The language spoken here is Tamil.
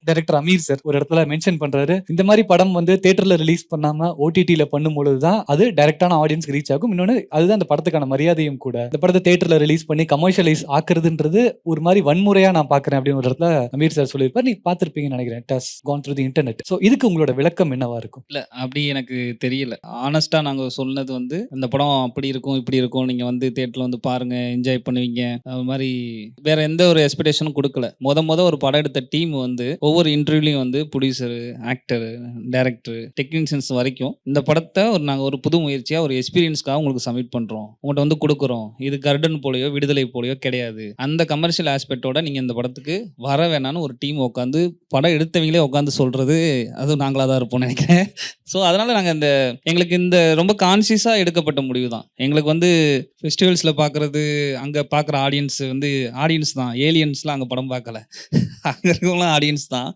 டைரக்டர் அமீர் சார் ஒரு இடத்துல மென்ஷன் பண்றாரு, இந்த மாதிரி படம் வந்து தியேட்டர்ல ரிலீஸ் பண்ணாம ஓடிடில பண்ணும்பொழுது தான் அது டைரக்டான ஆடியன்ஸ்க்கு ரீச் ஆகும். இன்னொன்னு அதுதான் அந்த படத்துக்கான மரியாதையும் கூட. இந்த படத்தை தியேட்டர்ல ரிலீஸ் பண்ணி கமர்ஷியலைஸ் ஆக்குறதுன்றது ஒரு மாதிரி வன்முறையா நான் பாக்குறேன் அப்படின்னு ஒரு இடத்துல அமீர் சார் சொல்லியிருப்பார். நீ பார்த்திருப்பீங்கன்னு நினைக்கிறேன். It has gone through the internet. So இதுக்கு உங்களோட விளக்கம் என்னவா இருக்கும்? இல்ல அப்படி எனக்கு தெரியல. ஆனஸ்டா நாங்க சொன்னது வந்து இந்த படம் அப்படி இருக்கும், இப்படி இருக்கும். நீங்க வந்து தியேட்டர்ல வந்து பாருங்க, என்ஜாய் பண்ணுவீங்க. அது மாதிரி வேற எந்த ஒரு எக்ஸ்பெக்டேஷனும் கொடுக்கல. மொத ஒரு படம் எடுத்த டீம் வந்து ஒவ்வொரு இன்டர்வியூலையும் வந்து ப்ரொடியூசர், ஆக்டர், டைரக்டர், டெக்னீஷியன்ஸ் வரைக்கும் இந்த படத்தை நாங்க ஒரு புது முயற்சியா ஒரு எக்ஸ்பீரியன்ஸ்க்காக உங்களுக்கு சப்மிட் பண்றோம், உங்கள்கிட்ட வந்து கொடுக்குறோம். இது கர்டன் போலயோ விடுதலை போலயோ கிடையாது. அந்த கமர்ஷியல் ஆஸ்பெக்டோட நீங்க இந்த படத்துக்கு வர வேணான்னு ஒரு டீம் உட்காந்து படம் எடுத்தவங்களே உட்காந்து சொல்றது அது நாங்களா தான் இருப்போம்னு நினைக்கிறேன். ஸோ அதனால நாங்கள் எங்களுக்கு இந்த ரொம்ப கான்சியஸாக எடுக்கப்பட்ட முடிவு தான். எங்களுக்கு வந்து ஃபெஸ்டிவல்ஸில் பார்க்குறது, அங்கே பார்க்குற ஆடியன்ஸ் வந்து ஆடியன்ஸ் தான். ஏலியன்ஸ்லாம் அங்கே படம் பார்க்கல, அங்கே இருக்கவங்களாம் ஆடியன்ஸ் தான்.